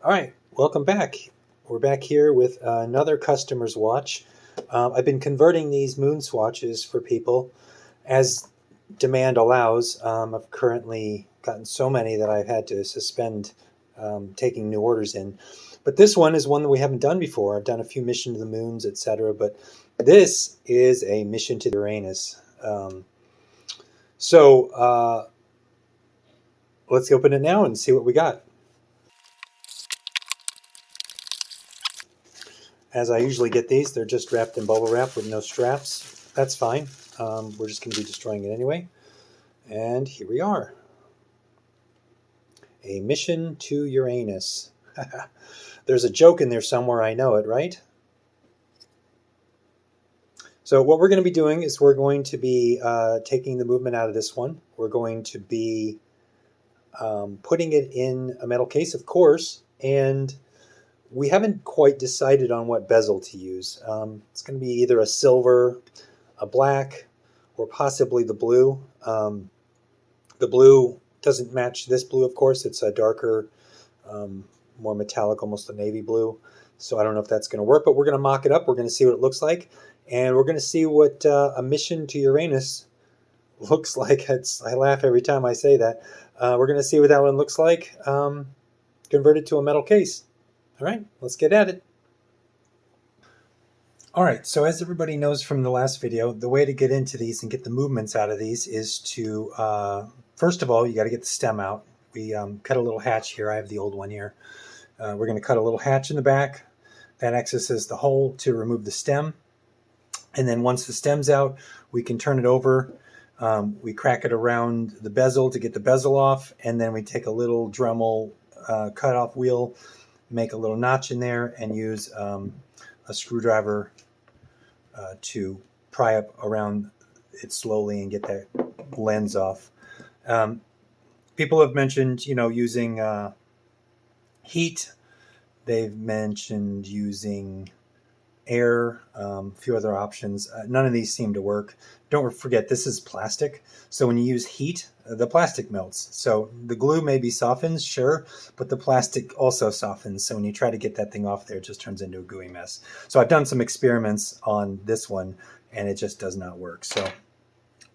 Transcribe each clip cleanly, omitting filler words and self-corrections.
All right, welcome back. We're back here with another customer's watch. I've been converting these moon swatches for people as demand allows. I've currently gotten so many that I've had to suspend taking new orders in. But this one is one that we haven't done before. I've done a few mission to the moons, etc. But this is a mission to Uranus. So let's open it now and see what we got. As I usually get these, they're just wrapped in bubble wrap with no straps. That's fine. We're just going to be destroying it anyway. And here we are. A mission to Uranus. There's a joke in there somewhere, I know it, right? So what we're going to be doing is we're going to be taking the movement out of this one. We're going to be putting it in a metal case, of course, and we haven't quite decided on what bezel to use. It's going to be either a silver, a black, or possibly the blue. The blue doesn't match this blue, of course. It's a darker, more metallic, almost a navy blue. So I don't know if that's going to work, but we're going to mock it up. We're going to see what it looks like. And we're going to see what a mission to Uranus looks like. I laugh every time I say that. We're going to see what that one looks like converted to a metal case. All right, let's get at it. All right, so as everybody knows from the last video, the way to get into these and get the movements out of these is to, first of all, you got to get the stem out. We cut a little hatch here. I have the old one here. We're going to cut a little hatch in the back. That accesses the hole to remove the stem. And then once the stem's out, we can turn it over. We crack it around the bezel to get the bezel off. And then we take a little Dremel cut-off wheel, make a little notch in there, and use a screwdriver to pry up around it slowly and get that lens off. People have mentioned, using heat. They've mentioned using air, a few other options. None of these seem to work. Don't forget, this is plastic. So when you use heat, the plastic melts. So the glue maybe softens, sure, but the plastic also softens. So when you try to get that thing off there, it just turns into a gooey mess. So I've done some experiments on this one, and it just does not work. So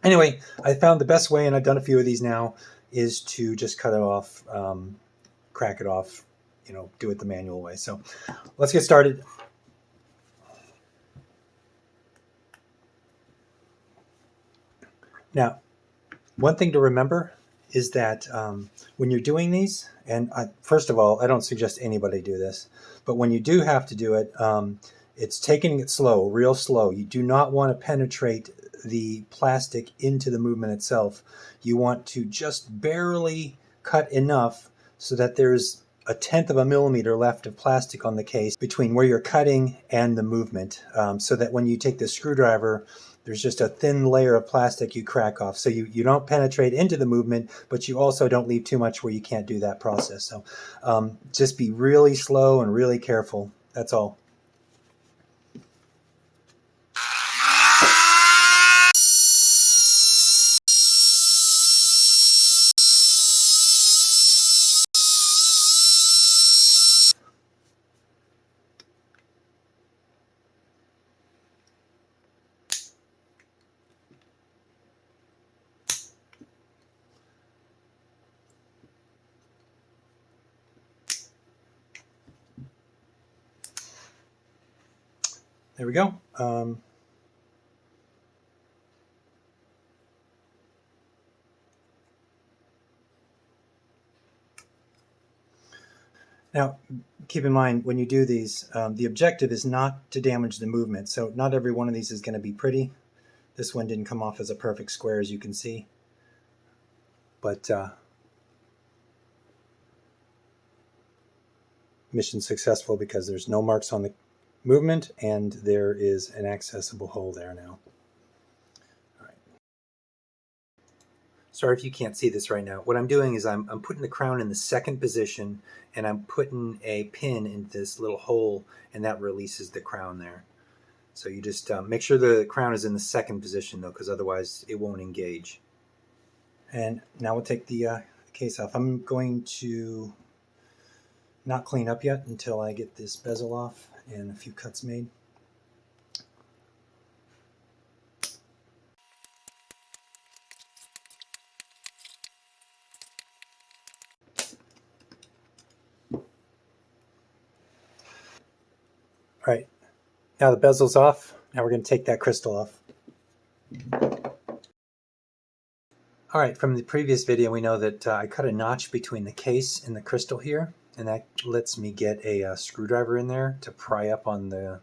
anyway, I found the best way, and I've done a few of these now, is to just cut it off, crack it off, do it the manual way. So let's get started. Now, one thing to remember is that when you're doing these, and first of all, I don't suggest anybody do this, but when you do have to do it, it's taking it slow, real slow. You do not want to penetrate the plastic into the movement itself. You want to just barely cut enough so that there's 1/10 of a millimeter left of plastic on the case between where you're cutting and the movement, so that when you take the screwdriver, there's just a thin layer of plastic you crack off. So you don't penetrate into the movement, but you also don't leave too much where you can't do that process. So just be really slow and really careful. That's all. There we go. Now, keep in mind, when you do these, the objective is not to damage the movement. So not every one of these is going to be pretty. This one didn't come off as a perfect square, as you can see. But mission successful because there's no marks on the movement, and there is an accessible hole there now. All right. Sorry if you can't see this right now. What I'm doing is I'm putting the crown in the second position, and I'm putting a pin in this little hole, and that releases the crown there. So you just make sure the crown is in the second position, though, because otherwise it won't engage. And now we'll take the case off. I'm going to not clean up yet until I get this bezel off and a few cuts made. All right, now the bezel's off. Now we're going to take that crystal off. All right, from the previous video, we know that I cut a notch between the case and the crystal here, and that lets me get a screwdriver in there to pry up on the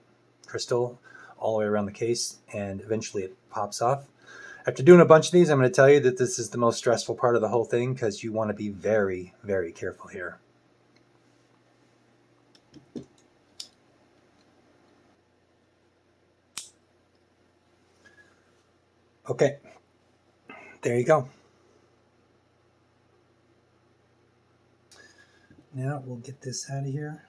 crystal all the way around the case, and eventually it pops off. After doing a bunch of these, I'm going to tell you that this is the most stressful part of the whole thing because you want to be very, very careful here. Okay, there you go. Now we'll get this out of here.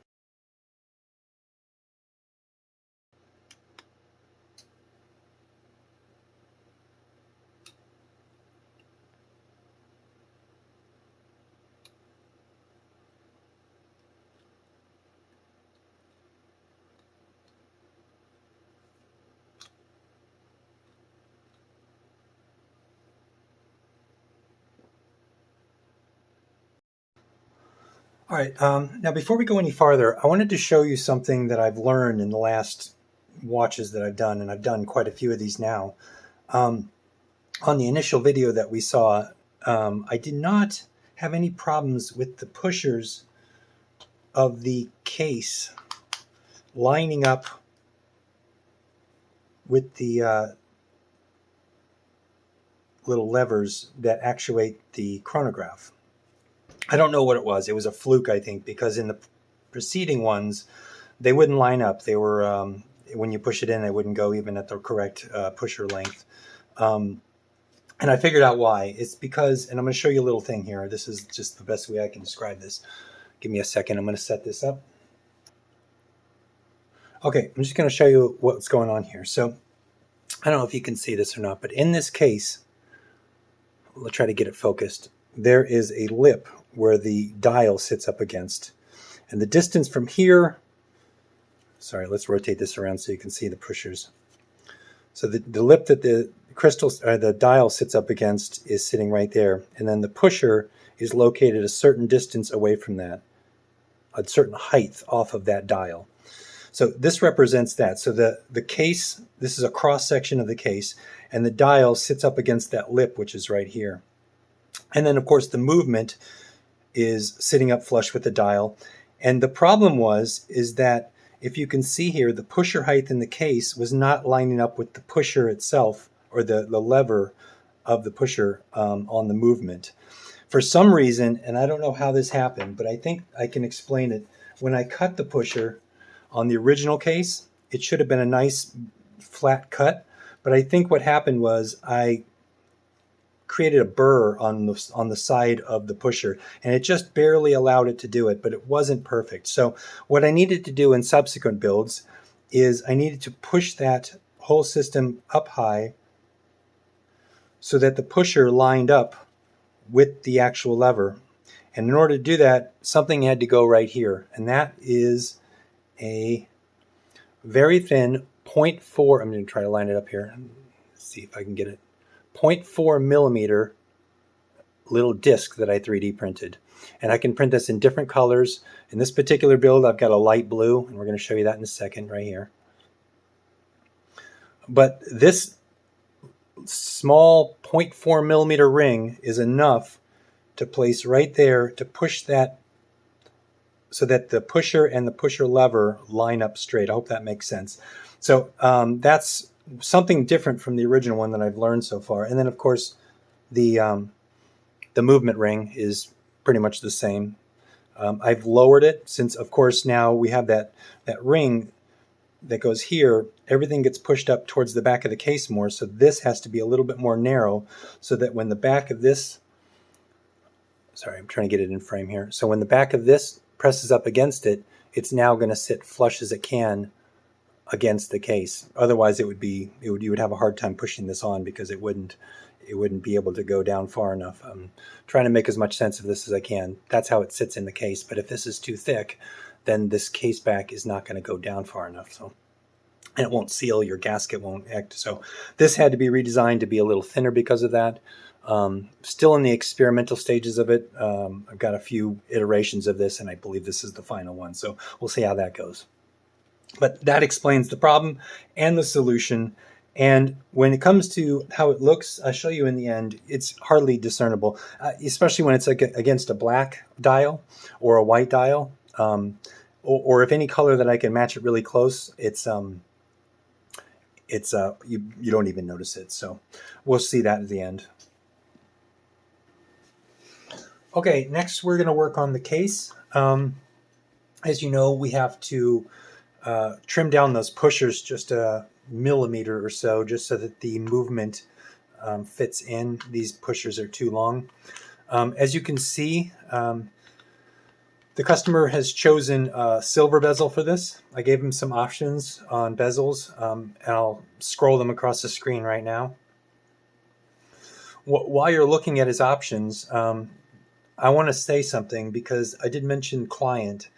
All right, now before we go any farther, I wanted to show you something that I've learned in the last watches that I've done, and I've done quite a few of these now. On the initial video that we saw, I did not have any problems with the pushers of the case lining up with the little levers that actuate the chronograph. I don't know what it was. It was a fluke, I think, because in the preceding ones, they wouldn't line up. They were, when you push it in, they wouldn't go even at the correct pusher length. And I figured out why. It's because, and I'm going to show you a little thing here. This is just the best way I can describe this. Give me a second. I'm going to set this up. Okay, I'm just going to show you what's going on here. So I don't know if you can see this or not, but in this case, we'll try to get it focused. There is a lip where the dial sits up against. And the distance from here, sorry, let's rotate this around so you can see the pushers. So the lip that the crystal, or the dial sits up against is sitting right there. And then the pusher is located a certain distance away from that, a certain height off of that dial. So this represents that. So the case, this is a cross section of the case, and the dial sits up against that lip, which is right here. And then, of course, the movement is sitting up flush with the dial. And the problem is that if you can see here, the pusher height in the case was not lining up with the pusher itself, or the lever of the pusher on the movement. For some reason, and I don't know how this happened, but I think I can explain it. When I cut the pusher on the original case, it should have been a nice flat cut. But I think what happened was I created a burr on the side of the pusher, and it just barely allowed it to do it, but it wasn't perfect. So what I needed to do in subsequent builds is I needed to push that whole system up high so that the pusher lined up with the actual lever. And in order to do that, something had to go right here, and that is a very thin 0.4, I'm going to try to line it up here, let's see if I can get it, 0.4 millimeter little disc that I 3D printed. And I can print this in different colors. In this particular build, I've got a light blue, and we're going to show you that in a second right here. But this small 0.4 millimeter ring is enough to place right there to push that so that the pusher and the pusher lever line up straight. I hope that makes sense. So that's something different from the original one that I've learned so far. And then, of course, the movement ring is pretty much the same. I've lowered it since, of course, now we have that ring that goes here. Everything gets pushed up towards the back of the case more, so this has to be a little bit more narrow so that when the back of this, sorry, I'm trying to get it in frame here. So when the back of this presses up against it, it's now going to sit flush as it can against the case. Otherwise, you would have a hard time pushing this on because it wouldn't. it wouldn't be able to go down far enough. I'm trying to make as much sense of this as I can. That's how it sits in the case. But if this is too thick, then this case back is not going to go down far enough. So, and it won't seal, your gasket won't act. So this had to be redesigned to be a little thinner because of that. Still in the experimental stages of it. I've got a few iterations of this, and I believe this is the final one. So we'll see how that goes. But that explains the problem and the solution. And when it comes to how it looks, I'll show you in the end, it's hardly discernible, especially when it's like against a black dial or a white dial, or if any color that I can match it really close, you don't even notice it. So we'll see that at the end. Okay, next we're going to work on the case. As you know, we have to trim down those pushers just a millimeter or so, just so that the movement fits in. These pushers are too long. As you can see, the customer has chosen a silver bezel for this. I gave him some options on bezels, and I'll scroll them across the screen right now. While you're looking at his options, I want to say something because I did mention client.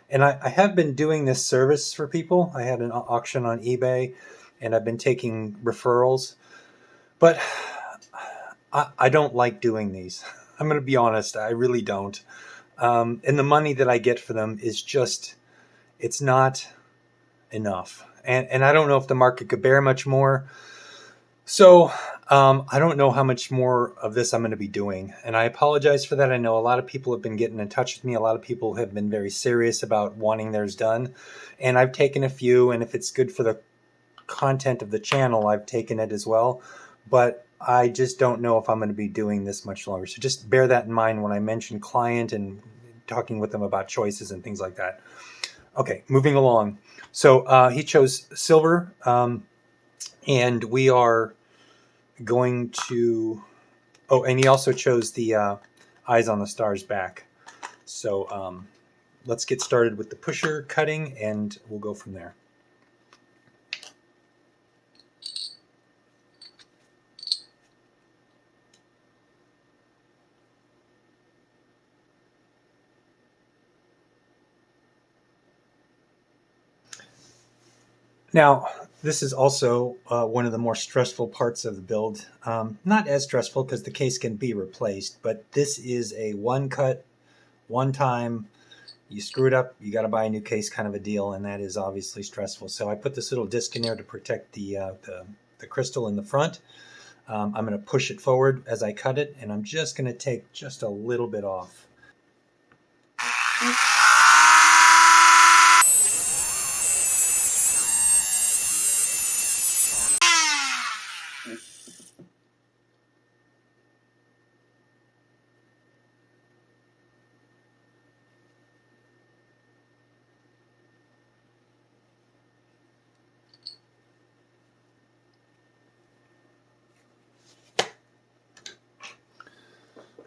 And I have been doing this service for people. I had an auction on eBay, and I've been taking referrals. But I don't like doing these. I'm going to be honest. I really don't. And the money that I get for them is just, it's not enough. And I don't know if the market could bear much more. So I don't know how much more of this I'm going to be doing. And I apologize for that. I know a lot of people have been getting in touch with me. A lot of people have been very serious about wanting theirs done. And I've taken a few. And if it's good for the content of the channel, I've taken it as well. But I just don't know if I'm going to be doing this much longer. So just bear that in mind when I mention client and talking with them about choices and things like that. Okay, moving along. So he chose silver. And we are going to, and he also chose the Eyes on the Stars back. So let's get started with the pusher cutting, and we'll go from there. Now, this is also one of the more stressful parts of the build. Not as stressful because the case can be replaced, but this is a one cut, one time, you screw it up, you got to buy a new case kind of a deal, and that is obviously stressful. So I put this little disc in there to protect the crystal in the front. I'm going to push it forward as I cut it, and I'm just going to take just a little bit off.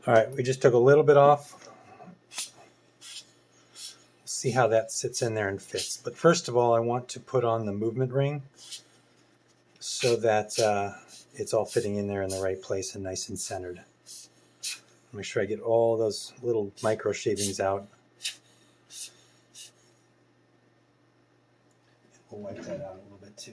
All right, we just took a little bit off. See how that sits in there and fits. But first of all, I want to put on the movement ring so that it's all fitting in there in the right place and nice and centered. Make sure I get all those little micro shavings out. We'll wipe that out a little bit too.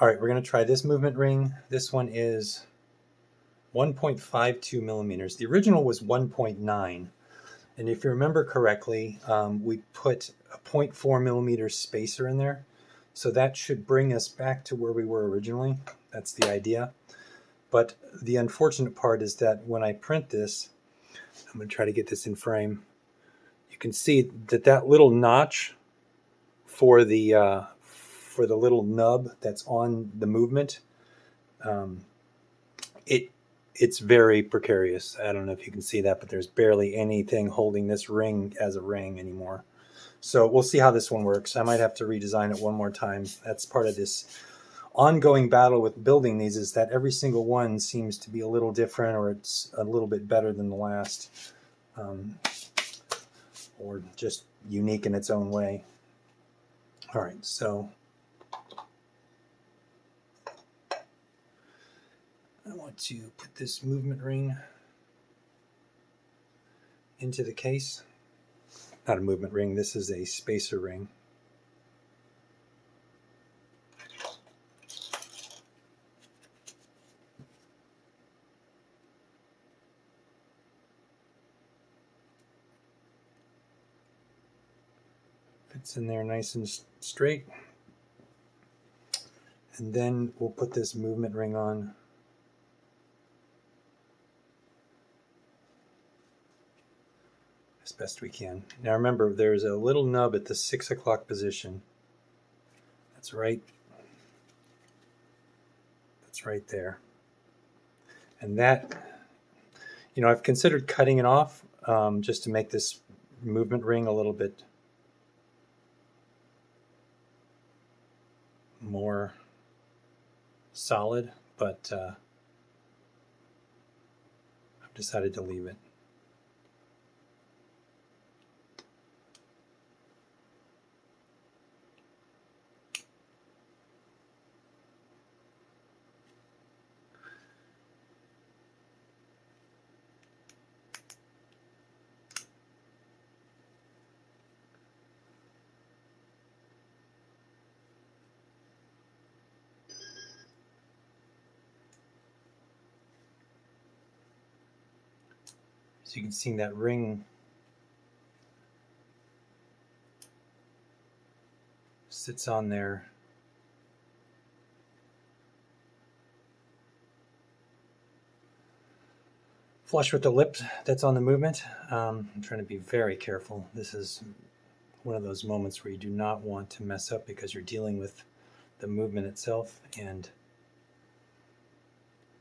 All right, we're going to try this movement ring. This one is 1.52 millimeters. The original was 1.9. And if you remember correctly, we put a 0.4 millimeter spacer in there. So that should bring us back to where we were originally. That's the idea. But the unfortunate part is that when I print this, I'm going to try to get this in frame. You can see that that little notch for the little nub that's on the movement, it's very precarious. I don't know if you can see that, but there's barely anything holding this ring as a ring anymore. So we'll see how this one works. I might have to redesign it one more time. That's part of this ongoing battle with building these is that every single one seems to be a little different, or it's a little bit better than the last, or just unique in its own way. All right, so I want to put this movement ring into the case. Not a movement ring, this is a spacer ring. Fits in there nice and straight. And then we'll put this movement ring on as best we can. Now remember, there's a little nub at the 6 o'clock position. That's right there. And that, you know, I've considered cutting it off just to make this movement ring a little bit more solid, but I've decided to leave it. So you can see that ring sits on there flush with the lip that's on the movement. I'm trying to be very careful. This is one of those moments where you do not want to mess up because you're dealing with the movement itself and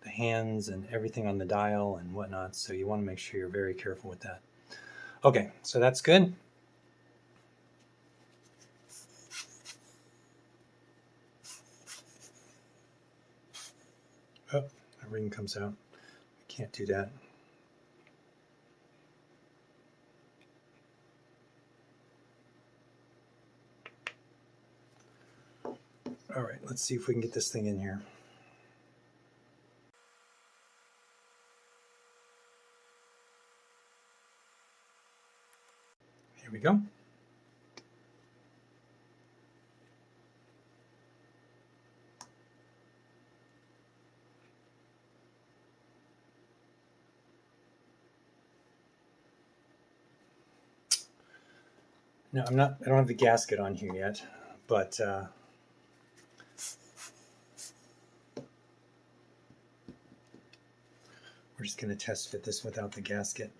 the hands and everything on the dial and whatnot, so you want to make sure you're very careful with that. Okay, so that's good. Oh, the ring comes out. I can't do that. All right, let's see if we can get this thing in here. Here we go. No, I don't have the gasket on here yet, but we're just going to test fit this without the gasket.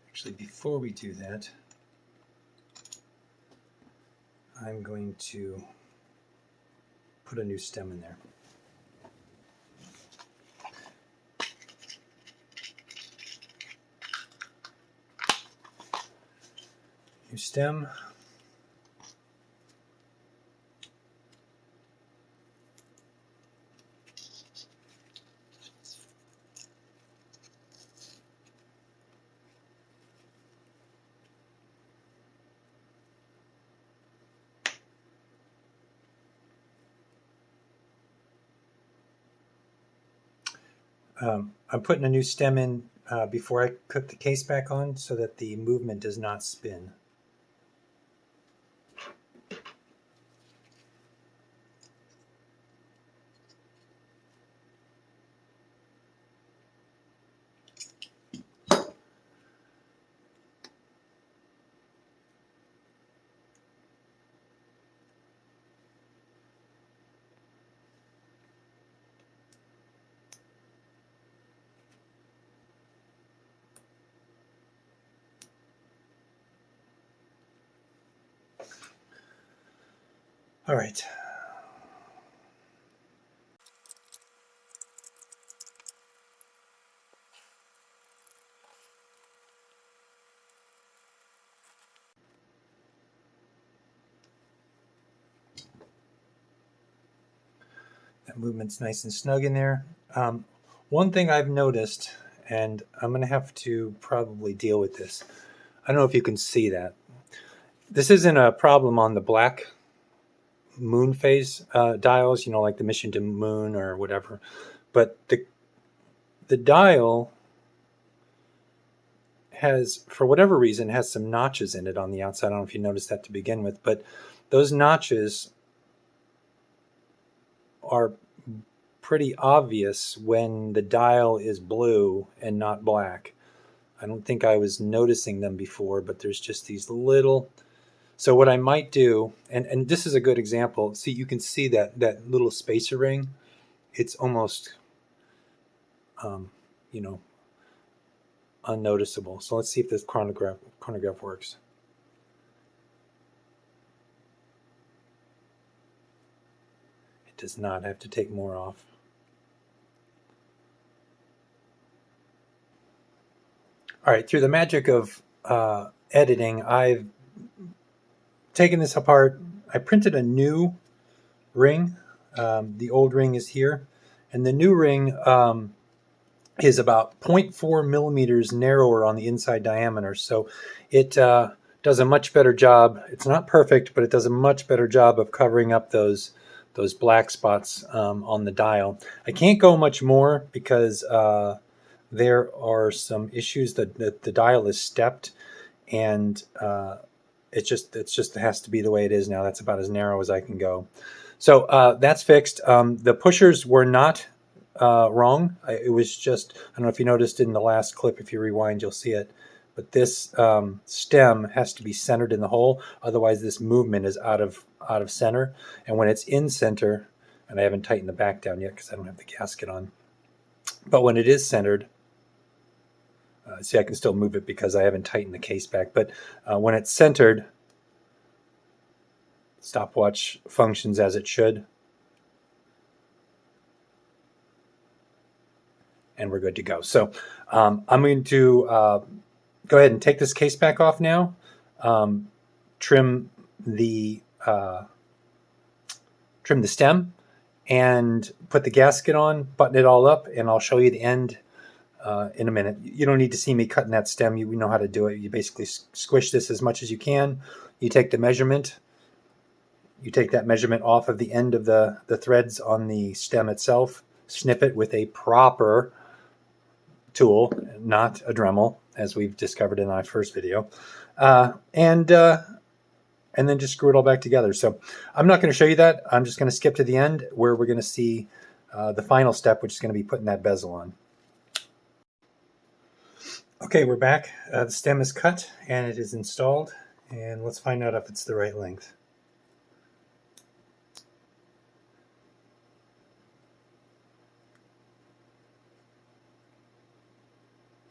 Actually, before we do that, I'm going to put a new stem in there. New stem. I'm putting a new stem in before I put the case back on so that the movement does not spin. All right. That movement's nice and snug in there. One thing I've noticed, and I'm going to have to probably deal with this. I don't know if you can see that. This isn't a problem on the black moon phase dials, like the mission to moon or whatever. But the dial has, for whatever reason, has some notches in it on the outside. I don't know if you noticed that to begin with, but those notches are pretty obvious when the dial is blue and not black. I don't think I was noticing them before, but there's just these little. So what I might do, and this is a good example. See, you can see that little spacer ring. It's almost, unnoticeable. So let's see if this chronograph works. It does not. I have to take more off. All right, through the magic of editing, I've taken this apart. I printed a new ring. The old ring is here, and the new ring is about 0.4 millimeters narrower on the inside diameter. So it does a much better job. It's not perfect, but it does a much better job of covering up those black spots on the dial. I can't go much more because there are some issues that the dial is stepped, and it just has to be the way it is now. That's about as narrow as I can go. So that's fixed. The pushers were not wrong. It was just, I don't know if you noticed in the last clip, if you rewind, you'll see it. But this stem has to be centered in the hole. Otherwise, this movement is out of center. And when it's in center, and I haven't tightened the back down yet because I don't have the gasket on. But when it is centered, see, I can still move it because I haven't tightened the case back. But when it's centered, stopwatch functions as it should. And we're good to go. So I'm going to go ahead and take this case back off now. Trim the stem and put the gasket on, button it all up, and I'll show you the end in a minute. You don't need to see me cutting that stem. We know how to do it. You basically squish this as much as you can. You take the measurement. You take that measurement off of the end of the threads on the stem itself. Snip it with a proper tool, not a Dremel, as we've discovered in our first video, and then just screw it all back together. So I'm not going to show you that. I'm just going to skip to the end where we're going to see the final step, which is going to be putting that bezel on. Okay, we're back. The stem is cut and it is installed, and let's find out if it's the right length.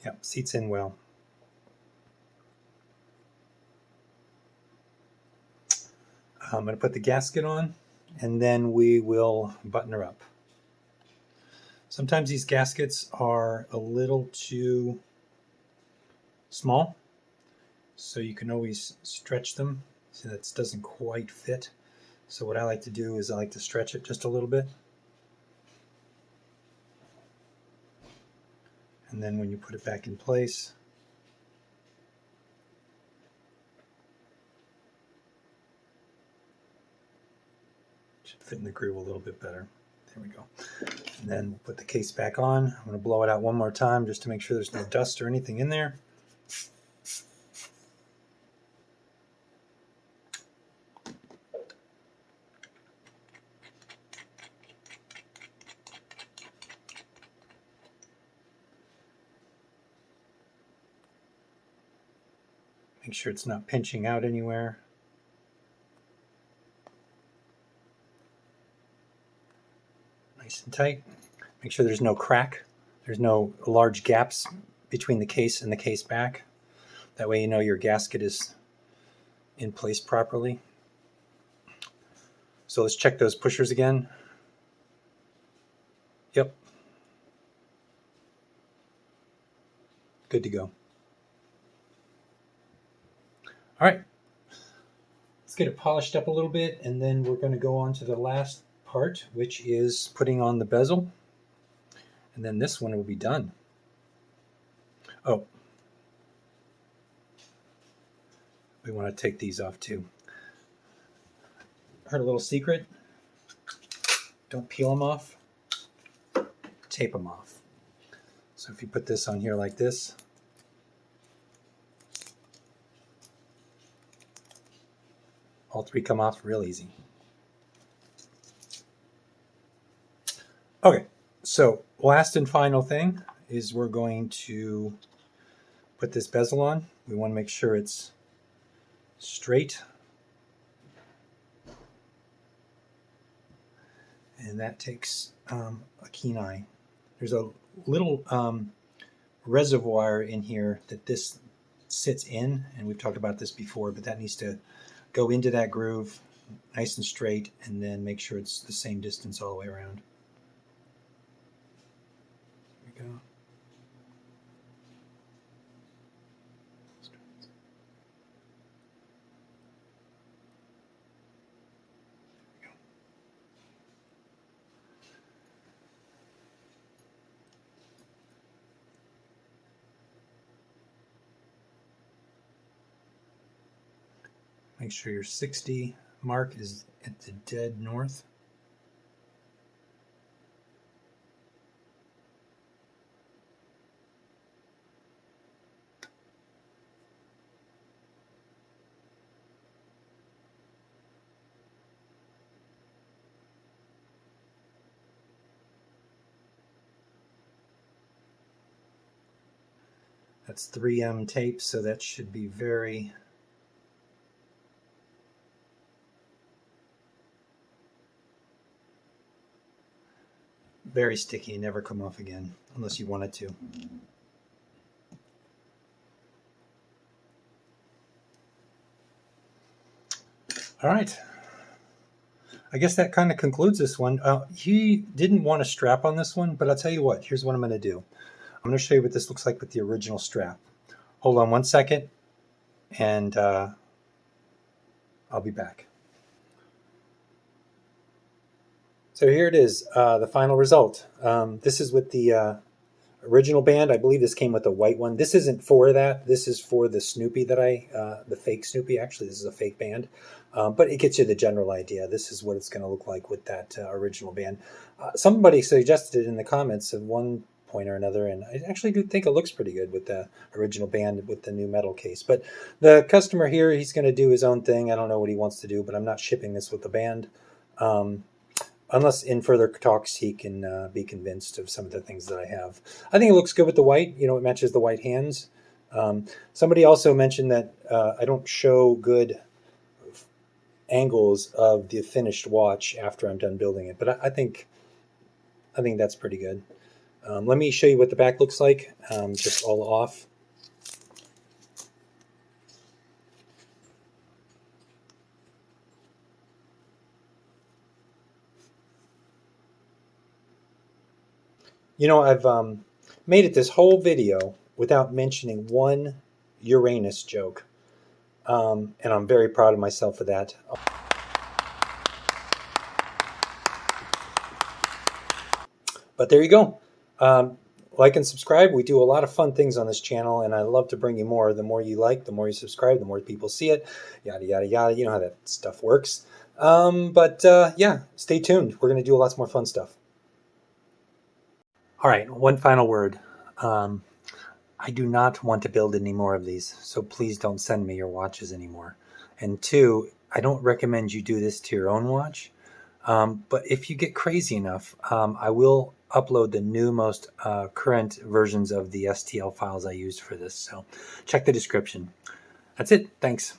Yep, seats in well. I'm going to put the gasket on, and then we will button her up. Sometimes these gaskets are a little too small, so you can always stretch them so that it doesn't quite fit. So what I like to do is I like to stretch it just a little bit. And then when you put it back in place, it should fit in the groove a little bit better. There we go. And then we'll put the case back on. I'm going to blow it out one more time just to make sure there's no dust or anything in there. Make sure it's not pinching out anywhere. Nice and tight. Make sure there's no crack. There's no large gaps between the case and the case back. That way you know your gasket is in place properly. So let's check those pushers again. Yep. Good to go. All right, let's get it polished up a little bit, and then we're going to go on to the last part, which is putting on the bezel, and then this one will be done. Oh, we want to take these off too. Heard a little secret? Don't peel them off, tape them off. So if you put this on here like this, all three come off real easy. Okay, so last and final thing is we're going to put this bezel on. We want to make sure it's straight. And that takes a keen eye. There's a little reservoir in here that this sits in, and we've talked about this before, but that needs to go into that groove nice and straight, and then make sure it's the same distance all the way around. There we go. Make sure your 60 mark is at the dead north. That's 3M tape, so that should be very sticky and never come off again, unless you want it to. All right. I guess that kind of concludes this one. He didn't want a strap on this one, but I'll tell you what, here's what I'm going to do. I'm going to show you what this looks like with the original strap. Hold on one second, and I'll be back. So here it is, the final result. This is with the original band. I believe this came with a white one. This isn't for that. This is for the Snoopy that the fake Snoopy. Actually, this is a fake band. But it gets you the general idea. This is what it's going to look like with that original band. Somebody suggested it in the comments at one point or another, and I actually do think it looks pretty good with the original band with the new metal case. But the customer here, he's going to do his own thing. I don't know what he wants to do, but I'm not shipping this with the band. Unless in further talks he can be convinced of some of the things that I have. I think it looks good with the white. You know, it matches the white hands. Somebody also mentioned that I don't show good angles of the finished watch after I'm done building it, but I think that's pretty good. Let me show you what the back looks like, just all off. You know, I've made it this whole video without mentioning one Uranus joke, and I'm very proud of myself for that. But there you go. Like and subscribe. We do a lot of fun things on this channel, and I love to bring you more. The more you like, the more you subscribe, the more people see it, yada, yada, yada. You know how that stuff works. Yeah, stay tuned. We're going to do lots more fun stuff. All right, one final word. I do not want to build any more of these, so please don't send me your watches anymore. And two, I don't recommend you do this to your own watch. But if you get crazy enough, I will upload the new most current versions of the STL files I used for this. So check the description. That's it. Thanks.